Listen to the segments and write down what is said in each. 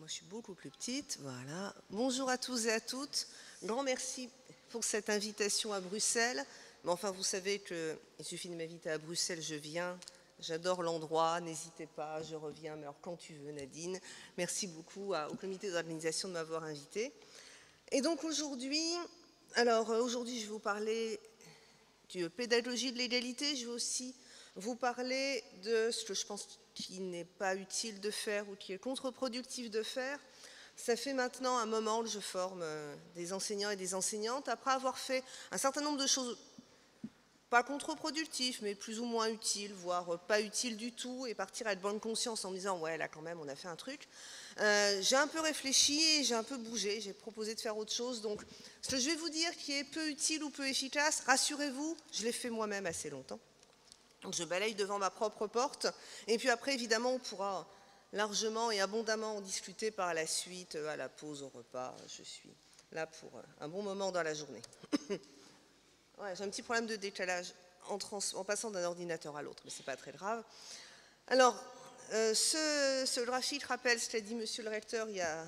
moi je suis beaucoup plus petite, voilà. Bonjour à tous et à toutes. Grand merci pour cette invitation à Bruxelles. Mais enfin, vous savez qu'il suffit de m'inviter à Bruxelles, je viens. J'adore l'endroit, n'hésitez pas, je reviens. Mais alors quand tu veux, Nadine. Merci beaucoup au comité d'organisation de m'avoir invité. Et donc aujourd'hui, je vais vous parler de pédagogie de l'égalité. Je vais aussi vous parler de ce que je pense qu'il n'est pas utile de faire ou qui est contre-productif de faire. Ça fait maintenant un moment que je forme des enseignants et des enseignantes, après avoir fait un certain nombre de choses, pas contre-productifs, mais plus ou moins utiles, voire pas utiles du tout, et partir avec bonne conscience en me disant « ouais, là quand même, on a fait un truc ». J'ai un peu réfléchi, j'ai un peu bougé, j'ai proposé de faire autre chose. Donc, ce que je vais vous dire qui est peu utile ou peu efficace, rassurez-vous, je l'ai fait moi-même assez longtemps. Donc, je balaye devant ma propre porte. Et puis après, évidemment, on pourra largement et abondamment en discuter par la suite, à la pause, au repas. Je suis là pour un bon moment dans la journée. Ouais, j'ai un petit problème de décalage en passant d'un ordinateur à l'autre, mais ce n'est pas très grave. Alors, ce graphique rappelle ce qu'a dit monsieur le recteur il y a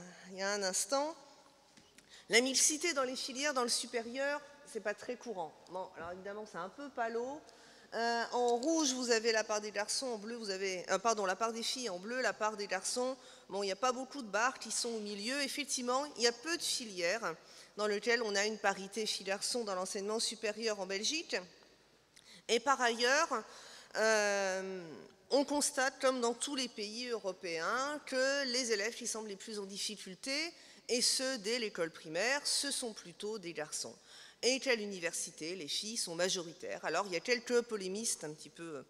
un instant. La mixité dans les filières, dans le supérieur, ce n'est pas très courant. Bon, alors évidemment, c'est un peu palo. En rouge, vous avez la part des garçons, en bleu, vous avez... la part des filles, en bleu, la part des garçons. Bon, il n'y a pas beaucoup de barres qui sont au milieu. Effectivement, il y a peu de filières dans lesquelles on a une parité filles-garçons dans l'enseignement supérieur en Belgique. Et par ailleurs, on constate, comme dans tous les pays européens, que les élèves qui semblent les plus en difficulté, et ceux dès l'école primaire, ce sont plutôt des garçons. Et qu'à l'université, les filles sont majoritaires. Alors, il y a quelques polémistes un petit peu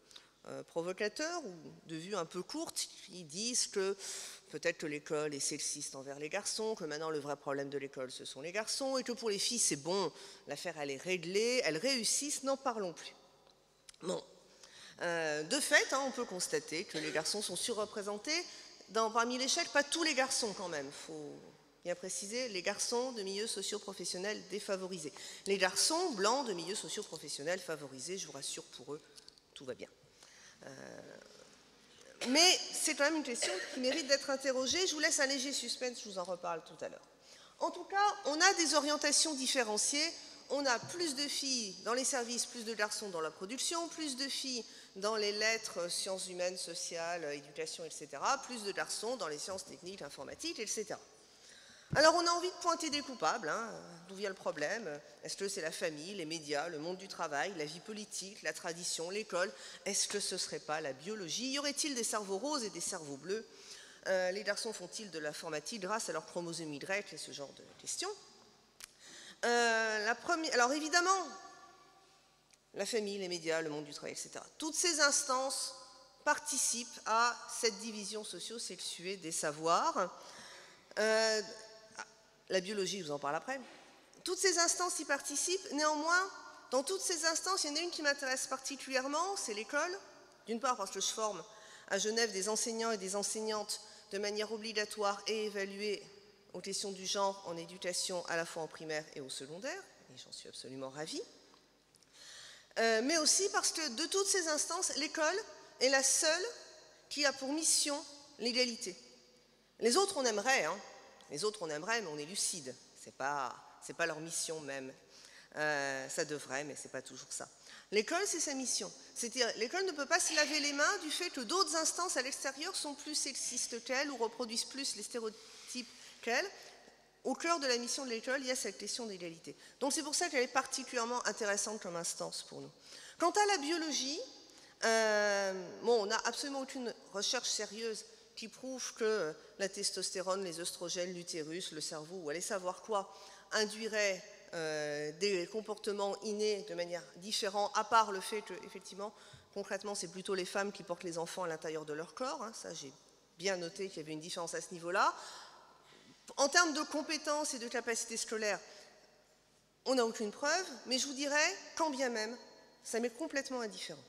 provocateurs ou de vue un peu courte qui disent que peut-être que l'école est sexiste envers les garçons, que maintenant le vrai problème de l'école, ce sont les garçons, et que pour les filles, c'est bon, l'affaire, elle est réglée, elles réussissent, n'en parlons plus. Bon. De fait, on peut constater que les garçons sont surreprésentés parmi les chèques, pas tous les garçons quand même, il faut bien préciser, les garçons de milieux socio-professionnels défavorisés. Les garçons blancs de milieux socio-professionnels favorisés, je vous rassure, pour eux, tout va bien. Mais c'est quand même une question qui mérite d'être interrogée. Je vous laisse un léger suspense, je vous en reparle tout à l'heure. En tout cas, on a des orientations différenciées. On a plus de filles dans les services, plus de garçons dans la production, plus de filles dans les lettres, sciences humaines, sociales, éducation, etc., plus de garçons dans les sciences techniques, informatiques, etc. Alors on a envie de pointer des coupables, d'où vient le problème? Est-ce que c'est la famille, les médias, le monde du travail, la vie politique, la tradition, l'école? Est-ce que ce ne serait pas la biologie? Y aurait-il des cerveaux roses et des cerveaux bleus? Les garçons font-ils de l'informatique grâce à leur chromosome Y et ce genre de questions? Alors évidemment, la famille, les médias, le monde du travail, etc. Toutes ces instances participent à cette division socio-sexuée des savoirs. La biologie, je vous en parle après. Toutes ces instances y participent. Néanmoins, dans toutes ces instances, il y en a une qui m'intéresse particulièrement, c'est l'école. D'une part parce que je forme à Genève des enseignants et des enseignantes de manière obligatoire et évaluée aux questions du genre en éducation à la fois en primaire et au secondaire, et j'en suis absolument ravie. Mais aussi parce que de toutes ces instances, l'école est la seule qui a pour mission l'égalité. Les autres, on aimerait, les autres, on aimerait, mais on est lucide. C'est pas leur mission même. Ça devrait, mais c'est pas toujours ça. L'école, c'est sa mission. C'est-à-dire, l'école ne peut pas se laver les mains du fait que d'autres instances à l'extérieur sont plus sexistes qu'elle ou reproduisent plus les stéréotypes qu'elle. Au cœur de la mission de l'école, il y a cette question d'égalité. Donc c'est pour ça qu'elle est particulièrement intéressante comme instance pour nous. Quant à la biologie, on n'a absolument aucune recherche sérieuse qui prouve que la testostérone, les œstrogènes, l'utérus, le cerveau, ou allez savoir quoi, induirait des comportements innés de manière différente, à part le fait que, effectivement, concrètement, c'est plutôt les femmes qui portent les enfants à l'intérieur de leur corps. Ça, j'ai bien noté qu'il y avait une différence à ce niveau-là. En termes de compétences et de capacités scolaires, on n'a aucune preuve, mais je vous dirais, quand bien même, ça m'est complètement indifférent.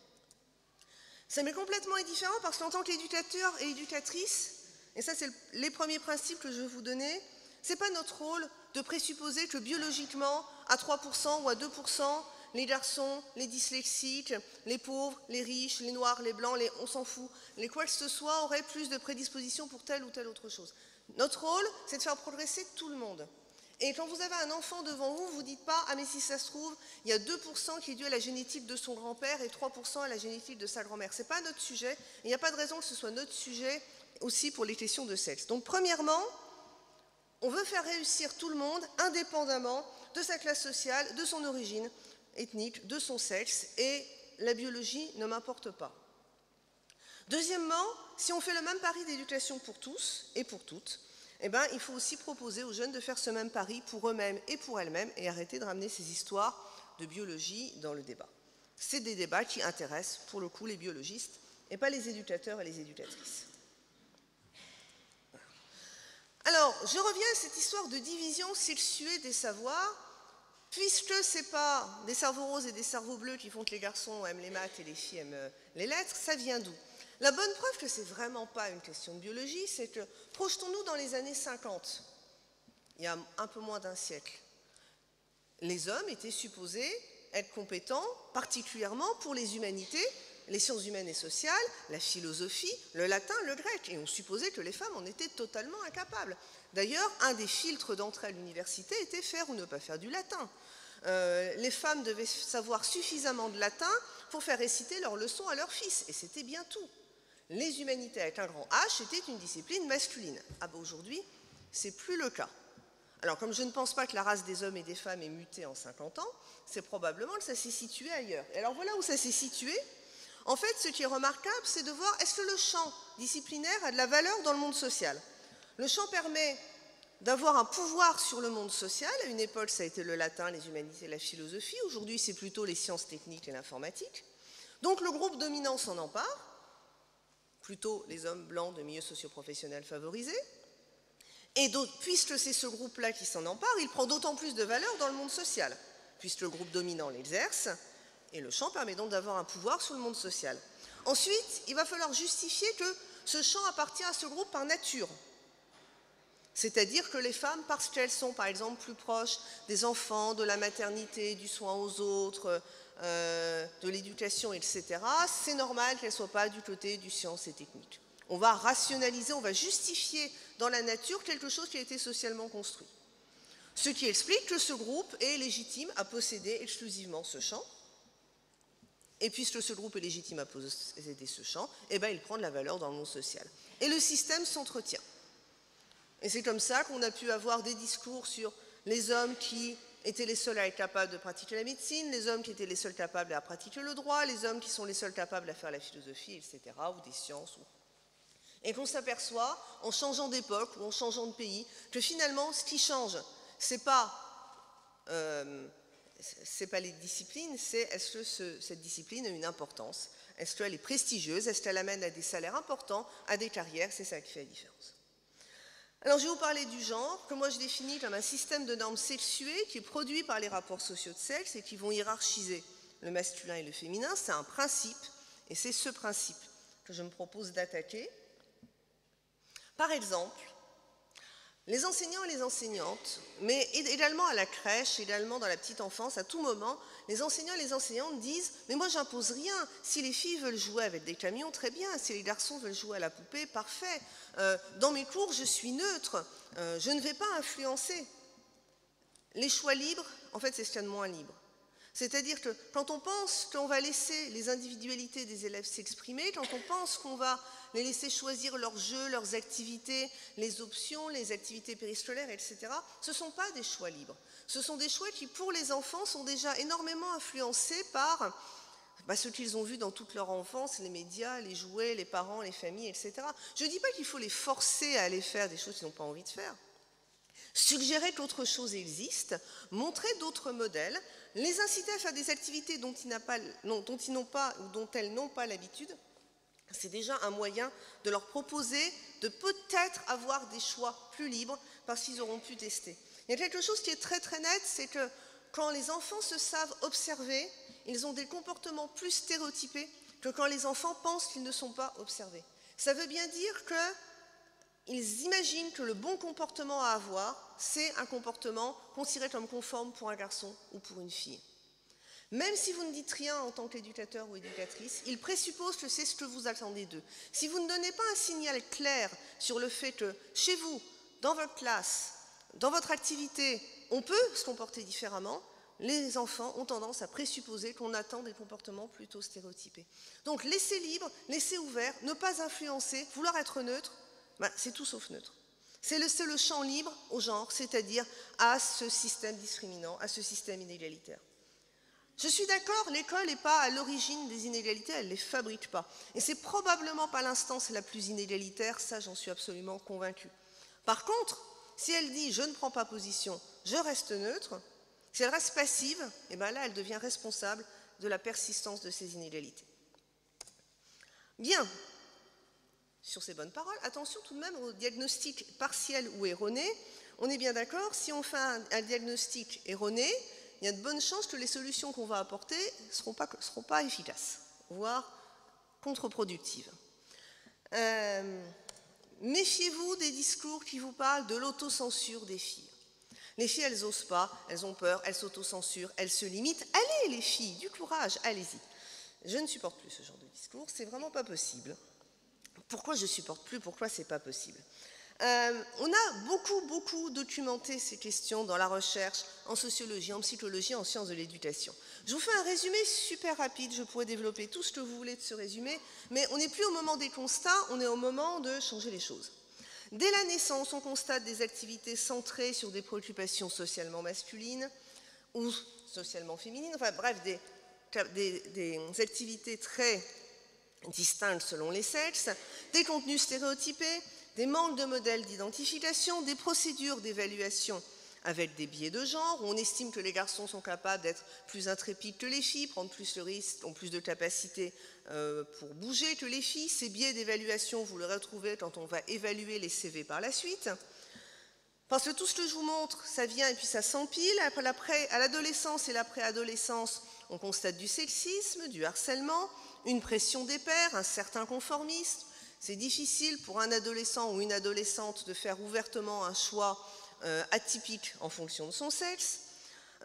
Ça m'est complètement indifférent parce qu'en tant qu'éducateur et éducatrice, et ça c'est les premiers principes que je vais vous donner, ce n'est pas notre rôle de présupposer que biologiquement, à 3% ou à 2%, les garçons, les dyslexiques, les pauvres, les riches, les noirs, les blancs, on s'en fout, les quoi que ce soit auraient plus de prédisposition pour telle ou telle autre chose. Notre rôle, c'est de faire progresser tout le monde. Et quand vous avez un enfant devant vous, vous ne dites pas « Ah mais si ça se trouve, il y a 2% qui est dû à la génétique de son grand-père et 3% à la génétique de sa grand-mère ». Ce n'est pas notre sujet, et il n'y a pas de raison que ce soit notre sujet aussi pour les questions de sexe. Donc premièrement, on veut faire réussir tout le monde indépendamment de sa classe sociale, de son origine ethnique, de son sexe, et la biologie ne m'importe pas. Deuxièmement, si on fait le même pari d'éducation pour tous et pour toutes, eh bien, il faut aussi proposer aux jeunes de faire ce même pari pour eux-mêmes et pour elles-mêmes et arrêter de ramener ces histoires de biologie dans le débat. C'est des débats qui intéressent pour le coup les biologistes et pas les éducateurs et les éducatrices. Alors, je reviens à cette histoire de division sexuée des savoirs, puisque ce n'est pas des cerveaux roses et des cerveaux bleus qui font que les garçons aiment les maths et les filles aiment les lettres, ça vient d'où? La bonne preuve que ce n'est vraiment pas une question de biologie, c'est que, projetons-nous dans les années 50, il y a un peu moins d'un siècle, les hommes étaient supposés être compétents, particulièrement pour les humanités, les sciences humaines et sociales, la philosophie, le latin, le grec. Et on supposait que les femmes en étaient totalement incapables. D'ailleurs, un des filtres d'entrée à l'université était faire ou ne pas faire du latin. Les femmes devaient savoir suffisamment de latin pour faire réciter leurs leçons à leurs fils. Et c'était bien tout. Les humanités avec un grand H était une discipline masculine. Ah ben aujourd'hui, c'est plus le cas. Alors, comme je ne pense pas que la race des hommes et des femmes ait muté en 50 ans, c'est probablement que ça s'est situé ailleurs. Et alors voilà où ça s'est situé. En fait, ce qui est remarquable, c'est de voir est-ce que le champ disciplinaire a de la valeur dans le monde social. Le champ permet d'avoir un pouvoir sur le monde social. À une époque, ça a été le latin, les humanités, la philosophie. Aujourd'hui, c'est plutôt les sciences techniques et l'informatique. Donc, le groupe dominant s'en empare, plutôt les hommes blancs de milieux socioprofessionnels favorisés. Et puisque c'est ce groupe-là qui s'en empare, il prend d'autant plus de valeur dans le monde social, puisque le groupe dominant l'exerce, et le champ permet donc d'avoir un pouvoir sur le monde social. Ensuite, il va falloir justifier que ce champ appartient à ce groupe par nature. C'est-à-dire que les femmes, parce qu'elles sont par exemple plus proches des enfants, de la maternité, du soin aux autres, de l'éducation, etc., c'est normal qu'elles ne soient pas du côté du sciences et techniques. On va rationaliser, on va justifier dans la nature quelque chose qui a été socialement construit. Ce qui explique que ce groupe est légitime à posséder exclusivement ce champ. Et puisque ce groupe est légitime à posséder ce champ, eh ben, il prend de la valeur dans le monde social. Et le système s'entretient. Et c'est comme ça qu'on a pu avoir des discours sur les hommes qui étaient les seuls à être capables de pratiquer la médecine, les hommes qui étaient les seuls capables à pratiquer le droit, les hommes qui sont les seuls capables à faire la philosophie, etc., ou des sciences. Et qu'on s'aperçoit, en changeant d'époque ou en changeant de pays, que finalement, ce qui change, c'est pas les disciplines, c'est est-ce que cette discipline a une importance, est-ce qu'elle est prestigieuse, est-ce qu'elle amène à des salaires importants, à des carrières, c'est ça qui fait la différence. Alors, je vais vous parler du genre, que moi je définis comme un système de normes sexuées qui est produit par les rapports sociaux de sexe et qui vont hiérarchiser le masculin et le féminin. C'est un principe, et c'est ce principe que je me propose d'attaquer. Par exemple, les enseignants et les enseignantes, mais également à la crèche, également dans la petite enfance, à tout moment, les enseignants et les enseignantes disent « Mais moi, j'impose rien. Si les filles veulent jouer avec des camions, très bien. Si les garçons veulent jouer à la poupée, parfait. Dans mes cours, je suis neutre. Je ne vais pas influencer. » Les choix libres, en fait, c'est ce qu'il y a de moins libre. C'est-à-dire que quand on pense qu'on va laisser les individualités des élèves s'exprimer, quand on pense qu'on va les laisser choisir leurs jeux, leurs activités, les options, les activités périscolaires, etc., ce ne sont pas des choix libres. Ce sont des choix qui, pour les enfants, sont déjà énormément influencés par ce qu'ils ont vu dans toute leur enfance, les médias, les jouets, les parents, les familles, etc. Je ne dis pas qu'il faut les forcer à aller faire des choses qu'ils n'ont pas envie de faire. Suggérer qu'autre chose existe, montrer d'autres modèles, les inciter à faire des activités dont ils n'ont pas ou dont elles n'ont pas l'habitude, c'est déjà un moyen de leur proposer de peut-être avoir des choix plus libres parce qu'ils auront pu tester. Il y a quelque chose qui est très très net, c'est que quand les enfants se savent observer, ils ont des comportements plus stéréotypés que quand les enfants pensent qu'ils ne sont pas observés. Ça veut bien dire qu'ils imaginent que le bon comportement à avoir, c'est un comportement considéré comme conforme pour un garçon ou pour une fille. Même si vous ne dites rien en tant qu'éducateur ou éducatrice, il présuppose que c'est ce que vous attendez d'eux. Si vous ne donnez pas un signal clair sur le fait que chez vous, dans votre classe, dans votre activité, on peut se comporter différemment, les enfants ont tendance à présupposer qu'on attend des comportements plutôt stéréotypés. Donc laisser libre, laisser ouvert, ne pas influencer, vouloir être neutre, c'est tout sauf neutre. C'est laisser le champ libre au genre, c'est-à-dire à ce système discriminant, à ce système inégalitaire. Je suis d'accord, l'école n'est pas à l'origine des inégalités, elle ne les fabrique pas. Et c'est probablement pas l'instance la plus inégalitaire, ça j'en suis absolument convaincue. Par contre, si elle dit « je ne prends pas position, je reste neutre », si elle reste passive, et bien là elle devient responsable de la persistance de ces inégalités. Bien, sur ces bonnes paroles, attention tout de même au diagnostic partiel ou erroné. On est bien d'accord, si on fait un diagnostic erroné, il y a de bonnes chances que les solutions qu'on va apporter ne seront pas efficaces, voire contre-productives. Méfiez-vous des discours qui vous parlent de l'autocensure des filles. Les filles, elles n'osent pas, elles ont peur, elles s'autocensurent, elles se limitent. Allez les filles, du courage, allez-y. Je ne supporte plus ce genre de discours, c'est vraiment pas possible. Pourquoi je ne supporte plus? Pourquoi c'est pas possible? On a beaucoup documenté ces questions dans la recherche, en sociologie, en psychologie, en sciences de l'éducation. Je vous fais un résumé super rapide, je pourrais développer tout ce que vous voulez de ce résumé, mais on n'est plus au moment des constats, on est au moment de changer les choses. Dès la naissance, on constate des activités centrées sur des préoccupations socialement masculines ou socialement féminines, enfin bref, des activités très distinctes selon les sexes, des contenus stéréotypés, des manques de modèles d'identification, des procédures d'évaluation avec des biais de genre, où on estime que les garçons sont capables d'être plus intrépides que les filles, prendre plus de risques, ont plus de capacité pour bouger que les filles. Ces biais d'évaluation, vous les retrouvez quand on va évaluer les CV par la suite. Parce que tout ce que je vous montre, ça vient et puis ça s'empile. À l'adolescence et la préadolescence, on constate du sexisme, du harcèlement, une pression des pairs, un certain conformisme. C'est difficile pour un adolescent ou une adolescente de faire ouvertement un choix atypique en fonction de son sexe.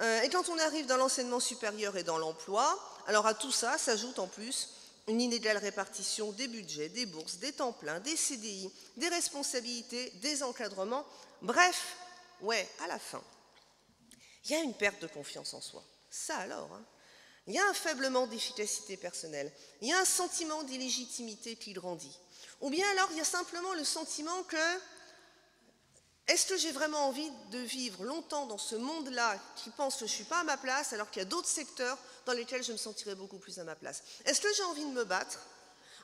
Et quand on arrive dans l'enseignement supérieur et dans l'emploi, alors à tout ça s'ajoute en plus une inégale répartition des budgets, des bourses, des temps pleins, des CDI, des responsabilités, des encadrements. Bref, ouais, à la fin, il y a une perte de confiance en soi. Ça alors, hein. Il y a un faiblement d'efficacité personnelle, il y a un sentiment d'illégitimité qui grandit. Ou bien alors, il y a simplement le sentiment que est-ce que j'ai vraiment envie de vivre longtemps dans ce monde-là qui pense que je ne suis pas à ma place alors qu'il y a d'autres secteurs dans lesquels je me sentirais beaucoup plus à ma place? Est-ce que j'ai envie de me battre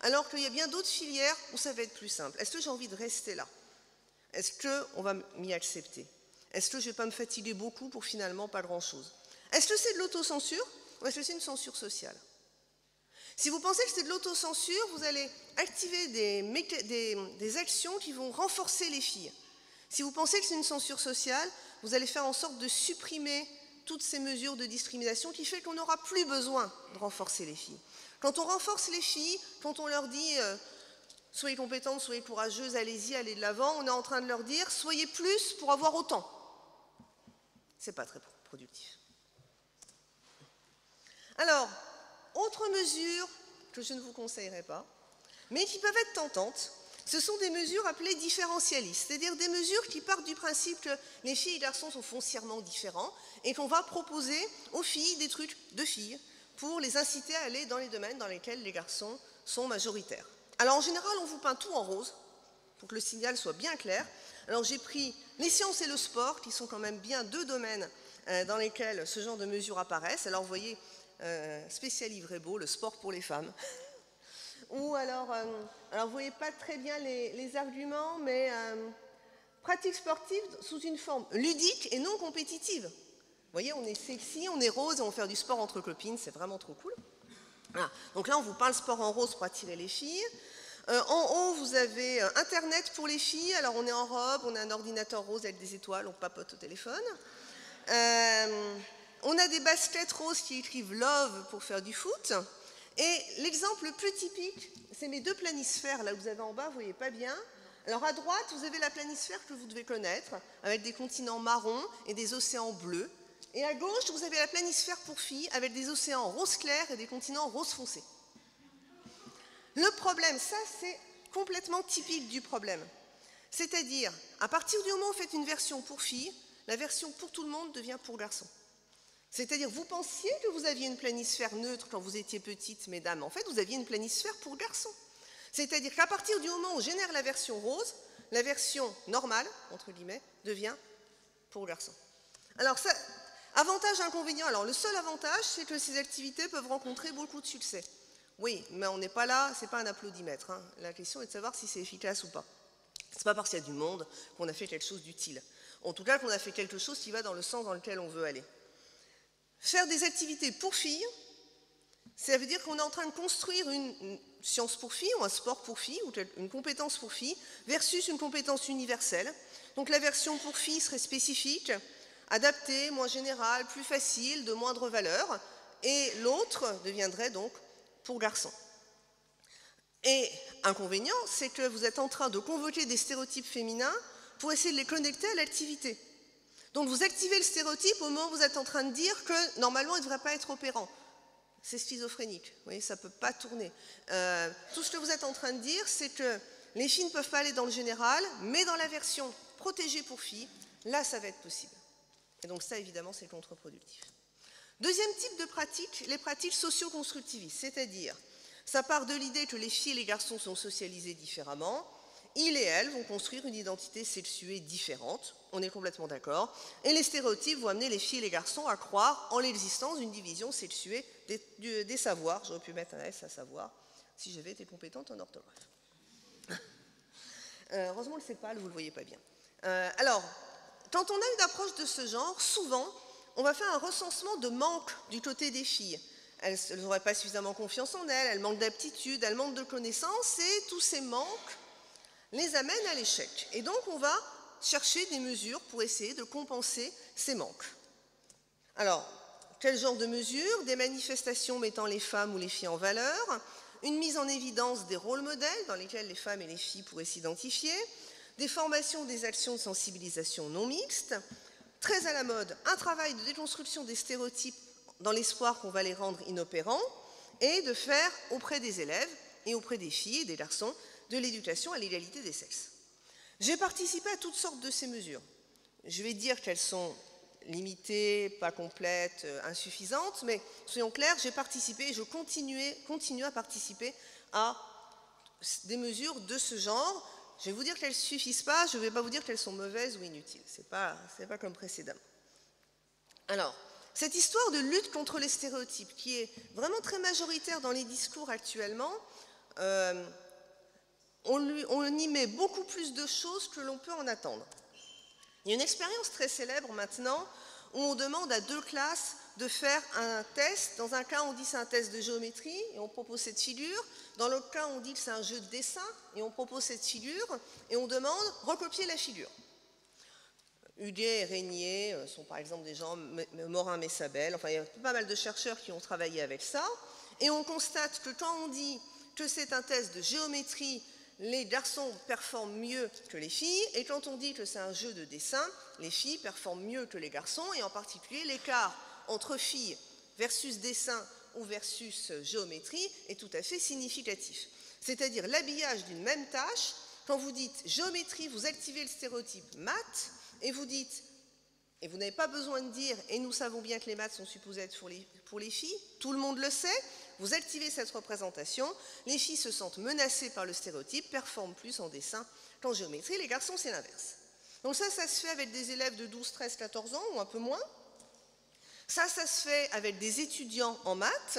alors qu'il y a bien d'autres filières où ça va être plus simple? Est-ce que j'ai envie de rester là? Est-ce qu'on va m'y accepter? Est-ce que je ne vais pas me fatiguer beaucoup pour finalement pas grand-chose? Est-ce que c'est de l'autocensure ou est-ce que c'est une censure sociale? Si vous pensez que c'est de l'autocensure, vous allez activer des actions qui vont renforcer les filles. Si vous pensez que c'est une censure sociale, vous allez faire en sorte de supprimer toutes ces mesures de discrimination qui fait qu'on n'aura plus besoin de renforcer les filles. Quand on renforce les filles, quand on leur dit soyez compétentes, soyez courageuses, allez-y, allez de l'avant, on est en train de leur dire soyez plus pour avoir autant. C'est pas très productif. Alors, autre mesure que je ne vous conseillerais pas, mais qui peuvent être tentantes, ce sont des mesures appelées différentialistes, c'est-à-dire des mesures qui partent du principe que les filles et les garçons sont foncièrement différents et qu'on va proposer aux filles des trucs de filles pour les inciter à aller dans les domaines dans lesquels les garçons sont majoritaires. Alors en général, on vous peint tout en rose pour que le signal soit bien clair. Alors j'ai pris les sciences et le sport, qui sont quand même bien deux domaines dans lesquels ce genre de mesures apparaissent. Alors vous voyez, spécial livret beau, le sport pour les femmes. Ou alors vous voyez pas très bien les arguments, mais pratique sportive sous une forme ludique et non compétitive. Vous voyez, on est sexy, on est rose et on fait du sport entre copines, c'est vraiment trop cool. Voilà. Donc là, on vous parle sport en rose pour attirer les filles. En haut, vous avez Internet pour les filles. Alors, on est en robe, on a un ordinateur rose avec des étoiles, on papote au téléphone. On a des baskets roses qui écrivent « Love » pour faire du foot. Et l'exemple le plus typique, c'est mes deux planisphères, là que vous avez en bas, vous ne voyez pas bien. Alors à droite, vous avez la planisphère que vous devez connaître, avec des continents marrons et des océans bleus. Et à gauche, vous avez la planisphère pour filles avec des océans rose clair et des continents rose foncé. Le problème, ça c'est complètement typique du problème. C'est-à-dire, à partir du moment où vous faites une version pour filles, la version pour tout le monde devient pour garçons. C'est-à-dire, vous pensiez que vous aviez une planisphère neutre quand vous étiez petite, mesdames. En fait, vous aviez une planisphère pour garçons. C'est-à-dire qu'à partir du moment où on génère la version rose, la version normale, entre guillemets, devient pour garçons. Alors, ça, avantage, inconvénient. Alors, le seul avantage, c'est que ces activités peuvent rencontrer beaucoup de succès. Oui, mais on n'est pas là, c'est pas un applaudimètre. Hein. La question est de savoir si c'est efficace ou pas. C'est pas parce qu'il y a du monde qu'on a fait quelque chose d'utile. En tout cas, qu'on a fait quelque chose qui va dans le sens dans lequel on veut aller. Faire des activités pour filles, ça veut dire qu'on est en train de construire une science pour filles ou un sport pour filles ou une compétence pour filles versus une compétence universelle. Donc la version pour filles serait spécifique, adaptée, moins générale, plus facile, de moindre valeur, et l'autre deviendrait donc pour garçons. Et inconvénient, c'est que vous êtes en train de convoquer des stéréotypes féminins pour essayer de les connecter à l'activité. Donc vous activez le stéréotype au moment où vous êtes en train de dire que normalement il ne devrait pas être opérant. C'est schizophrénique, vous voyez, ça ne peut pas tourner. Tout ce que vous êtes en train de dire, c'est que les filles ne peuvent pas aller dans le général, mais dans la version protégée pour filles, là ça va être possible. Et donc ça évidemment c'est contre-productif. Deuxième type de pratique, les pratiques socio-constructivistes, c'est-à-dire ça part de l'idée que les filles et les garçons sont socialisés différemment, ils et elles vont construire une identité sexuée différente, on est complètement d'accord, et les stéréotypes vont amener les filles et les garçons à croire en l'existence d'une division sexuée des savoirs. J'aurais pu mettre un S à savoir, si j'avais été compétente en orthographe. Heureusement, le CEPAL, vous ne le voyez pas bien. Alors, quand on a une approche de ce genre, souvent, on va faire un recensement de manque du côté des filles. Elles n'auraient pas suffisamment confiance en elles, elles manquent d'aptitude, elles manquent de connaissances, et tous ces manques les amènent à l'échec. Et donc, on va chercher des mesures pour essayer de compenser ces manques. Alors, quel genre de mesures? Des manifestations mettant les femmes ou les filles en valeur, une mise en évidence des rôles modèles dans lesquels les femmes et les filles pourraient s'identifier, des formations, des actions de sensibilisation non mixtes, très à la mode, un travail de déconstruction des stéréotypes dans l'espoir qu'on va les rendre inopérants, et de faire auprès des élèves et auprès des filles et des garçons de l'éducation à l'égalité des sexes. J'ai participé à toutes sortes de ces mesures. Je vais dire qu'elles sont limitées, pas complètes, insuffisantes, mais soyons clairs, j'ai participé et je continue à participer à des mesures de ce genre. Je vais vous dire qu'elles ne suffisent pas, je ne vais pas vous dire qu'elles sont mauvaises ou inutiles. Ce n'est pas comme précédemment. Alors, cette histoire de lutte contre les stéréotypes, qui est vraiment très majoritaire dans les discours actuellement, on y met beaucoup plus de choses que l'on peut en attendre. Il y a une expérience très célèbre maintenant où on demande à 2 classes de faire un test. Dans un cas, on dit c'est un test de géométrie et on propose cette figure. Dans l'autre cas, on dit que c'est un jeu de dessin et on propose cette figure et on demande recopier la figure. Huguet et Régnier sont par exemple des gens, Morin-Messabel, enfin il y a pas mal de chercheurs qui ont travaillé avec ça. Et on constate que quand on dit que c'est un test de géométrie, les garçons performent mieux que les filles, et quand on dit que c'est un jeu de dessin, les filles performent mieux que les garçons, et en particulier l'écart entre filles versus dessin ou versus géométrie est tout à fait significatif. C'est-à-dire l'habillage d'une même tâche, quand vous dites géométrie, vous activez le stéréotype maths, et vous dites, et vous n'avez pas besoin de dire, et nous savons bien que les maths sont supposées être pour les filles, tout le monde le sait, vous activez cette représentation, les filles se sentent menacées par le stéréotype, performent plus en dessin qu'en géométrie, les garçons c'est l'inverse. Donc ça se fait avec des élèves de 12, 13, 14 ans ou un peu moins. Ça se fait avec des étudiants en maths.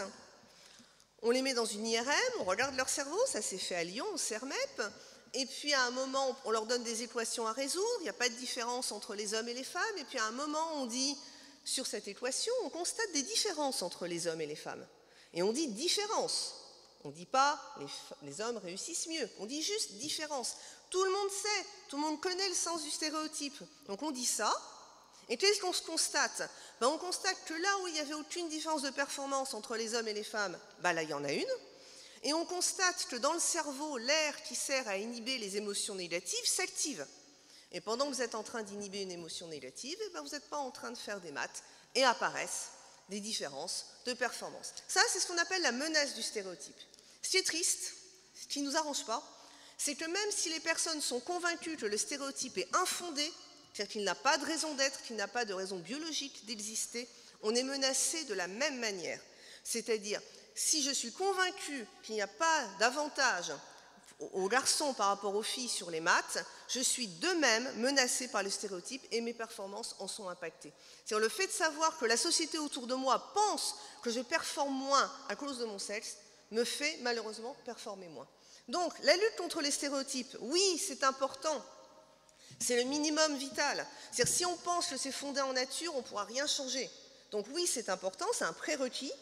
On les met dans une IRM, on regarde leur cerveau, ça s'est fait à Lyon, au CERMEP. Et puis à un moment, on leur donne des équations à résoudre, il n'y a pas de différence entre les hommes et les femmes. Et puis à un moment, on dit, sur cette équation, on constate des différences entre les hommes et les femmes. Et on dit différence. On ne dit pas les hommes réussissent mieux, on dit juste différence. Tout le monde sait, tout le monde connaît le sens du stéréotype. Donc on dit ça. Et qu'est-ce qu'on se constate? On constate que là où il n'y avait aucune différence de performance entre les hommes et les femmes, là il y en a une. Et on constate que dans le cerveau, l'air qui sert à inhiber les émotions négatives s'active. Et pendant que vous êtes en train d'inhiber une émotion négative, vous n'êtes pas en train de faire des maths et apparaissent des différences de performance. Ça, c'est ce qu'on appelle la menace du stéréotype. Ce qui est triste, ce qui ne nous arrange pas, c'est que même si les personnes sont convaincues que le stéréotype est infondé, c'est-à-dire qu'il n'a pas de raison d'être, qu'il n'a pas de raison biologique d'exister, on est menacé de la même manière. C'est-à-dire, si je suis convaincue qu'il n'y a pas d'avantage aux garçons par rapport aux filles sur les maths, je suis de même menacée par le stéréotype et mes performances en sont impactées. C'est-à-dire le fait de savoir que la société autour de moi pense que je performe moins à cause de mon sexe me fait malheureusement performer moins. Donc la lutte contre les stéréotypes, oui, c'est important, c'est le minimum vital. C'est-à-dire si on pense que c'est fondé en nature, on ne pourra rien changer. Donc oui, c'est important, c'est un prérequis.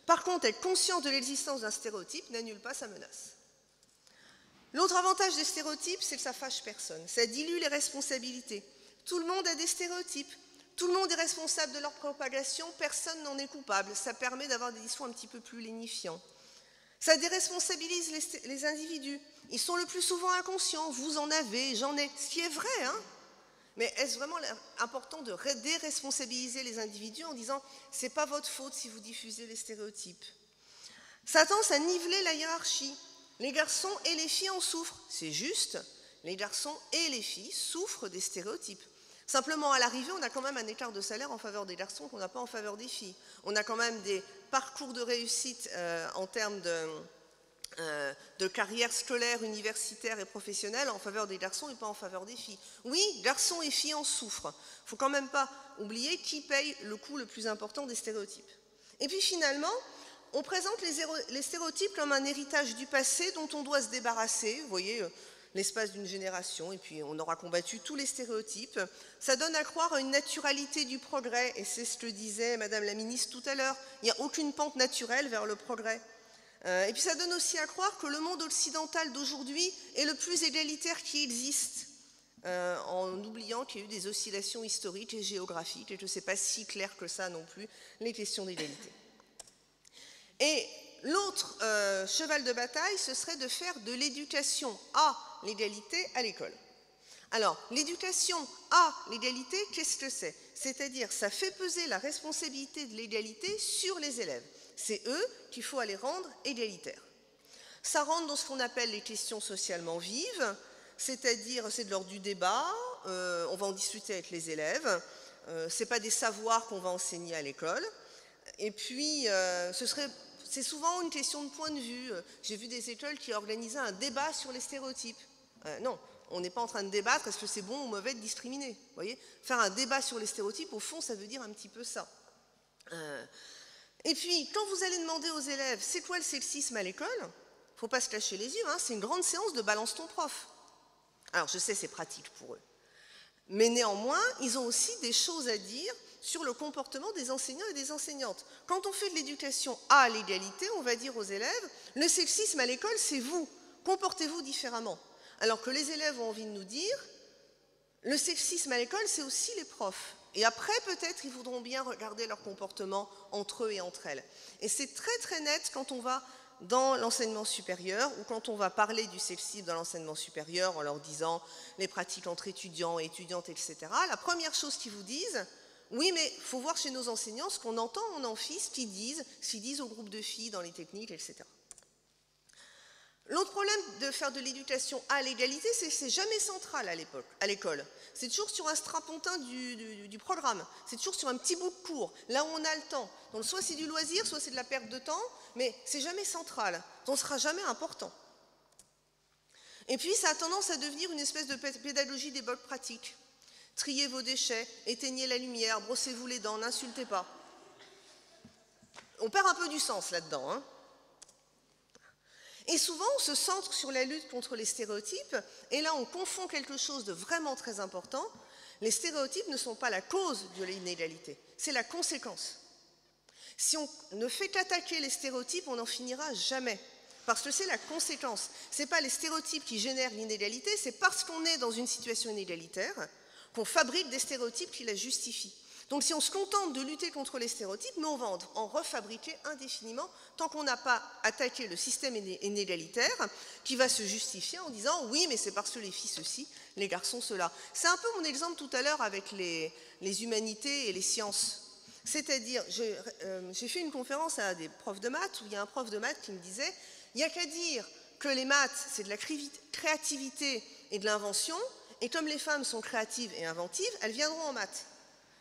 Par contre, être conscient de l'existence d'un stéréotype n'annule pas sa menace. L'autre avantage des stéréotypes, c'est que ça fâche personne. Ça dilue les responsabilités. Tout le monde a des stéréotypes. Tout le monde est responsable de leur propagation. Personne n'en est coupable. Ça permet d'avoir des discours un petit peu plus lénifiants. Ça déresponsabilise les individus. Ils sont le plus souvent inconscients. Vous en avez, j'en ai. Ce qui est vrai, hein. Mais est-ce vraiment important de déresponsabiliser les individus en disant « c'est pas votre faute si vous diffusez les stéréotypes ». Ça a tendance à niveler la hiérarchie. Les garçons et les filles en souffrent. C'est juste, les garçons et les filles souffrent des stéréotypes. Simplement, à l'arrivée, on a quand même un écart de salaire en faveur des garçons qu'on n'a pas en faveur des filles. On a quand même des parcours de réussite en termes de carrière scolaire, universitaire et professionnelle en faveur des garçons et pas en faveur des filles. Oui, garçons et filles en souffrent. Il ne faut quand même pas oublier qui paye le coût le plus important des stéréotypes. Et puis finalement, on présente les stéréotypes comme un héritage du passé dont on doit se débarrasser. Vous voyez, l'espace d'une génération, et puis on aura combattu tous les stéréotypes. Ça donne à croire à une naturalité du progrès, et c'est ce que disait Madame la ministre tout à l'heure. Il n'y a aucune pente naturelle vers le progrès. Et puis ça donne aussi à croire que le monde occidental d'aujourd'hui est le plus égalitaire qui existe, en oubliant qu'il y a eu des oscillations historiques et géographiques, et que ce n'est pas si clair que ça non plus, les questions d'égalité. Et l'autre cheval de bataille, ce serait de faire de l'éducation à l'égalité à l'école. Alors, l'éducation à l'égalité, qu'est-ce que c'est? C'est-à-dire, ça fait peser la responsabilité de l'égalité sur les élèves. C'est eux qu'il faut aller rendre égalitaires. Ça rentre dans ce qu'on appelle les questions socialement vives, c'est-à-dire, c'est de l'ordre du débat, on va en discuter avec les élèves, ce n'est pas des savoirs qu'on va enseigner à l'école, et puis c'est souvent une question de point de vue. J'ai vu des écoles qui organisaient un débat sur les stéréotypes. Non, on n'est pas en train de débattre, est-ce que c'est bon ou mauvais de discriminer? Vous voyez, faire un débat sur les stéréotypes, au fond, ça veut dire un petit peu ça. Et puis, quand vous allez demander aux élèves, c'est quoi le sexisme à l'école? Il ne faut pas se cacher les yeux, hein, c'est une grande séance de balance ton prof. Alors, je sais, c'est pratique pour eux. Mais néanmoins, ils ont aussi des choses à dire sur le comportement des enseignants et des enseignantes. Quand on fait de l'éducation à l'égalité, on va dire aux élèves, le sexisme à l'école, c'est vous, comportez-vous différemment. Alors que les élèves ont envie de nous dire, le sexisme à l'école, c'est aussi les profs. Et après, peut-être, ils voudront bien regarder leur comportement entre eux et entre elles. Et c'est très très net quand on va dans l'enseignement supérieur ou quand on va parler du sexisme dans l'enseignement supérieur en leur disant les pratiques entre étudiants et étudiantes, etc. La première chose qu'ils vous disent, oui, mais il faut voir chez nos enseignants ce qu'on entend en amphi, ce qu'ils disent au groupe de filles dans les techniques, etc. L'autre problème de faire de l'éducation à l'égalité, c'est que c'est jamais central à l'école. C'est toujours sur un strapontin du programme. C'est toujours sur un petit bout de cours, là où on a le temps. Donc soit c'est du loisir, soit c'est de la perte de temps, mais c'est jamais central. Donc, on ne sera jamais important. Et puis, ça a tendance à devenir une espèce de pédagogie des bonnes pratiques. Triez vos déchets, éteignez la lumière, brossez-vous les dents, n'insultez pas. On perd un peu du sens là-dedans, hein. Et souvent, on se centre sur la lutte contre les stéréotypes, et là, on confond quelque chose de vraiment très important. Les stéréotypes ne sont pas la cause de l'inégalité, c'est la conséquence. Si on ne fait qu'attaquer les stéréotypes, on n'en finira jamais, parce que c'est la conséquence. Ce n'est pas les stéréotypes qui génèrent l'inégalité, c'est parce qu'on est dans une situation inégalitaire qu'on fabrique des stéréotypes qui la justifient. Donc si on se contente de lutter contre les stéréotypes, mais on va en refabriquer indéfiniment tant qu'on n'a pas attaqué le système inégalitaire qui va se justifier en disant « oui, mais c'est parce que les filles ceci, les garçons cela ». C'est un peu mon exemple tout à l'heure avec les humanités et les sciences. C'est-à-dire, j'ai fait une conférence à des profs de maths où il y a un prof de maths qui me disait « il n'y a qu'à dire que les maths, c'est de la créativité et de l'invention, et comme les femmes sont créatives et inventives, elles viendront en maths. »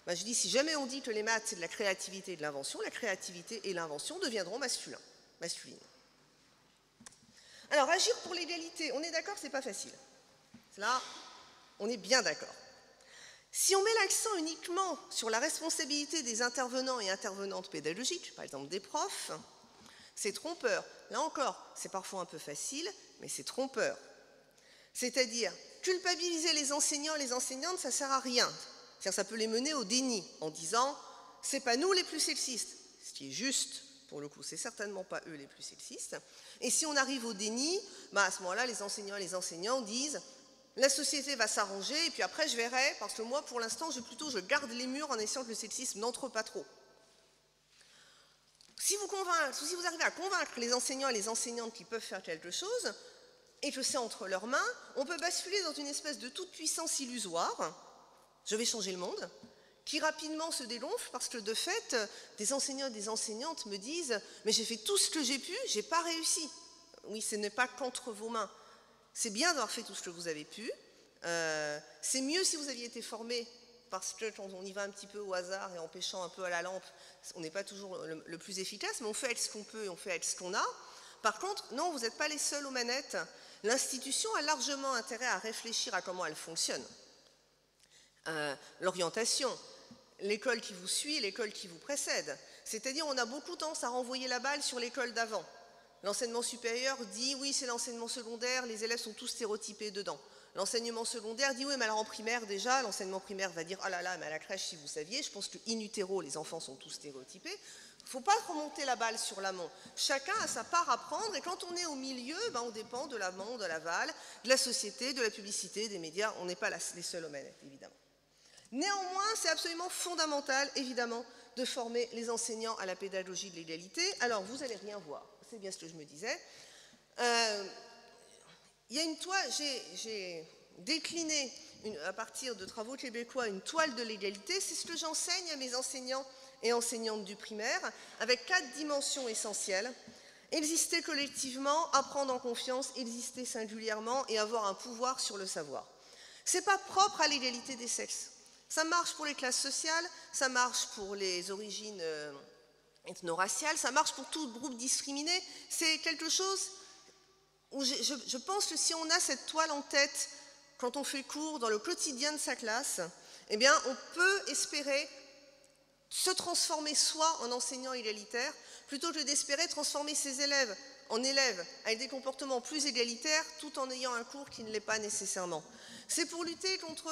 Ben, je dis, si jamais on dit que les maths, c'est de la créativité et de l'invention, la créativité et l'invention deviendront masculines. Alors, agir pour l'égalité, on est d'accord, c'est pas facile. Là, on est bien d'accord. Si on met l'accent uniquement sur la responsabilité des intervenants et intervenantes pédagogiques, par exemple des profs, c'est trompeur. Là encore, c'est parfois un peu facile, mais c'est trompeur. C'est-à-dire, culpabiliser les enseignants et les enseignantes, ça ne sert à rien. C'est-à-dire, ça peut les mener au déni, en disant « c'est pas nous les plus sexistes », ce qui est juste, pour le coup, c'est certainement pas eux les plus sexistes. Et si on arrive au déni, bah à ce moment-là, les enseignants et les enseignantes disent la société va s'arranger et puis après je verrai, parce que moi pour l'instant je garde les murs en essayant que le sexisme n'entre pas trop. Si vous arrivez à convaincre les enseignants et les enseignantes qui peuvent faire quelque chose, et que c'est entre leurs mains, on peut basculer dans une espèce de toute-puissance illusoire, je vais changer le monde, qui rapidement se dégonfle parce que de fait, des enseignants et des enseignantes me disent « mais j'ai fait tout ce que j'ai pu, j'ai pas réussi ». Oui, ce n'est pas qu'entre vos mains. C'est bien d'avoir fait tout ce que vous avez pu. C'est mieux si vous aviez été formé, parce que quand on y va un petit peu au hasard et en pêchant un peu à la lampe, on n'est pas toujours le plus efficace, mais on fait avec ce qu'on peut et on fait avec ce qu'on a. Par contre, non, vous n'êtes pas les seuls aux manettes. L'institution a largement intérêt à réfléchir à comment elle fonctionne. L'orientation, l'école qui vous suit, l'école qui vous précède. C'est-à-dire, on a beaucoup tendance à renvoyer la balle sur l'école d'avant. L'enseignement supérieur dit « oui, c'est l'enseignement secondaire, les élèves sont tous stéréotypés dedans ». L'enseignement secondaire dit « oui, mais alors en primaire déjà, l'enseignement primaire va dire « ah là là, mais à la crèche, si vous saviez, je pense que in utero, les enfants sont tous stéréotypés ». Il ne faut pas remonter la balle sur l'amont. Chacun a sa part à prendre et quand on est au milieu, ben on dépend de l'amont, de l'aval, de la société, de la publicité, des médias. On n'est pas les seuls aux manettes, évidemment. Néanmoins, c'est absolument fondamental, évidemment, de former les enseignants à la pédagogie de l'égalité. Alors, vous n'allez rien voir. C'est bien ce que je me disais. Il y a une toile, j'ai décliné à partir de travaux québécois une toile de l'égalité. C'est ce que j'enseigne à mes enseignants et enseignantes du primaire, avec 4 dimensions essentielles. Exister collectivement, apprendre en confiance, exister singulièrement et avoir un pouvoir sur le savoir. Ce n'est pas propre à l'égalité des sexes. Ça marche pour les classes sociales, ça marche pour les origines ethno-raciales, ça marche pour tout groupe discriminé. C'est quelque chose où je pense que si on a cette toile en tête quand on fait cours dans le quotidien de sa classe, eh bien on peut espérer se transformer soi en enseignant égalitaire plutôt que d'espérer transformer ses élèves en élèves avec des comportements plus égalitaires tout en ayant un cours qui ne l'est pas nécessairement. C'est pour lutter contre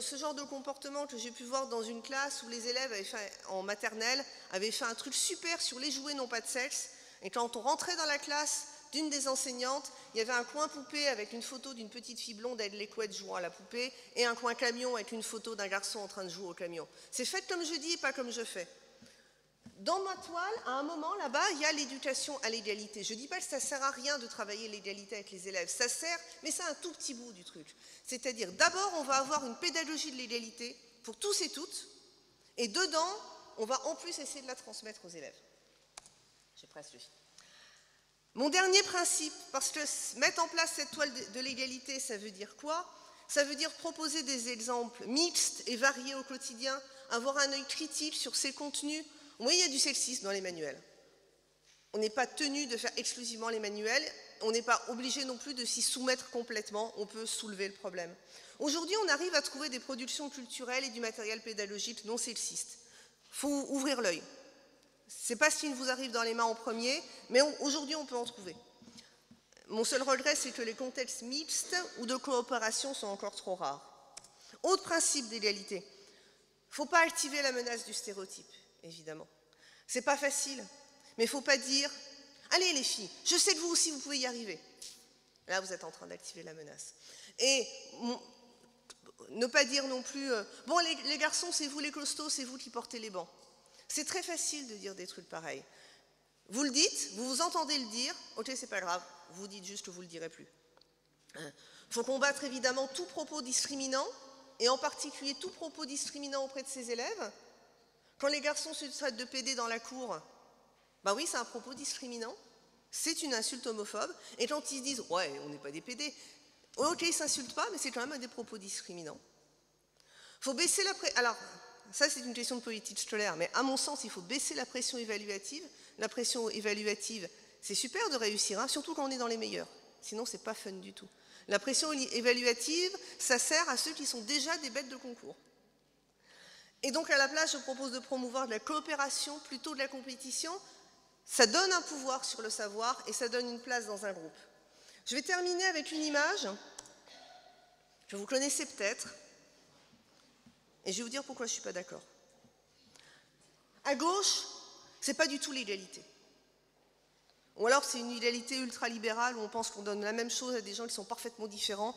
ce genre de comportement que j'ai pu voir dans une classe où les élèves en maternelle avaient fait un truc super sur les jouets non pas de sexe, et quand on rentrait dans la classe d'une des enseignantes, il y avait un coin poupée avec une photo d'une petite fille blonde avec les couettes jouant à la poupée et un coin camion avec une photo d'un garçon en train de jouer au camion. C'est fait comme je dis et pas comme je fais. Dans ma toile, à un moment là-bas, il y a l'éducation à l'égalité. Je ne dis pas que ça ne sert à rien de travailler l'égalité avec les élèves, ça sert, mais c'est un tout petit bout du truc. C'est-à-dire, d'abord, on va avoir une pédagogie de l'égalité pour tous et toutes, et dedans, on va en plus essayer de la transmettre aux élèves. J'ai presque fini. Mon dernier principe, parce que mettre en place cette toile de l'égalité, ça veut dire quoi? Ça veut dire proposer des exemples mixtes et variés au quotidien, avoir un œil critique sur ces contenus. Oui, il y a du sexisme dans les manuels. On n'est pas tenu de faire exclusivement les manuels, on n'est pas obligé non plus de s'y soumettre complètement, on peut soulever le problème. Aujourd'hui, on arrive à trouver des productions culturelles et du matériel pédagogique non sexiste. Il faut ouvrir l'œil. Ce n'est pas ce qui vous arrive dans les mains en premier, mais aujourd'hui, on peut en trouver. Mon seul regret, c'est que les contextes mixtes ou de coopération sont encore trop rares. Autre principe d'égalité, il ne faut pas activer la menace du stéréotype, évidemment. C'est pas facile, mais il ne faut pas dire « Allez les filles, je sais que vous aussi, vous pouvez y arriver ». Là, vous êtes en train d'activer la menace. Et ne pas dire non plus « Bon, les garçons, c'est vous les costauds, c'est vous qui portez les bancs ». C'est très facile de dire des trucs pareils. Vous le dites, vous vous entendez le dire, ok, c'est pas grave, vous dites juste que vous ne le direz plus. Il faut combattre évidemment tout propos discriminant, et en particulier tout propos discriminant auprès de ses élèves. Quand les garçons se traitent de PD dans la cour, bah oui, c'est un propos discriminant, c'est une insulte homophobe, et quand ils se disent « ouais, on n'est pas des PD », ok, ils ne s'insultent pas, mais c'est quand même des propos discriminants. Il faut baisser la pression. Alors, ça c'est une question de politique scolaire, mais à mon sens, il faut baisser la pression évaluative. La pression évaluative, c'est super de réussir, hein, surtout quand on est dans les meilleurs. Sinon, c'est pas fun du tout. La pression évaluative, ça sert à ceux qui sont déjà des bêtes de concours. Et donc, à la place, je propose de promouvoir de la coopération plutôt de la compétition. Ça donne un pouvoir sur le savoir et ça donne une place dans un groupe. Je vais terminer avec une image que vous connaissez peut-être. Et je vais vous dire pourquoi je ne suis pas d'accord. À gauche, ce n'est pas du tout l'égalité. Ou alors c'est une égalité ultralibérale où on pense qu'on donne la même chose à des gens qui sont parfaitement différents.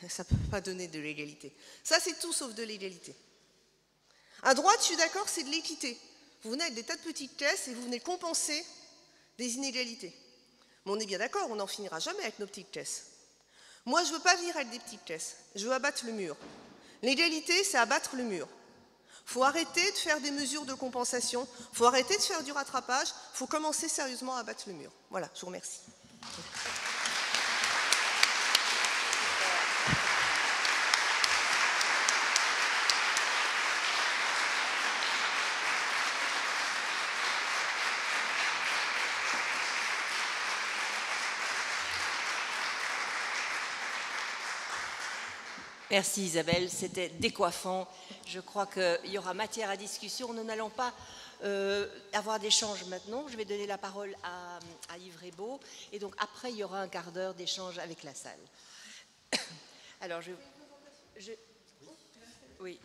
Ça ne peut pas donner de l'égalité. Ça, c'est tout sauf de l'égalité. À droite, je suis d'accord, c'est de l'équité. Vous venez avec des tas de petites caisses et vous venez compenser des inégalités. Mais on est bien d'accord, on n'en finira jamais avec nos petites caisses. Moi, je ne veux pas vivre avec des petites caisses. Je veux abattre le mur. L'égalité, c'est abattre le mur. Il faut arrêter de faire des mesures de compensation, il faut arrêter de faire du rattrapage, il faut commencer sérieusement à abattre le mur. Voilà, je vous remercie. Merci Isabelle, c'était décoiffant. Je crois qu'il y aura matière à discussion. Nous n'allons pas avoir d'échange maintenant. Je vais donner la parole à Yves Rebaud. Et donc après, il y aura un quart d'heure d'échange avec la salle. Alors, oui.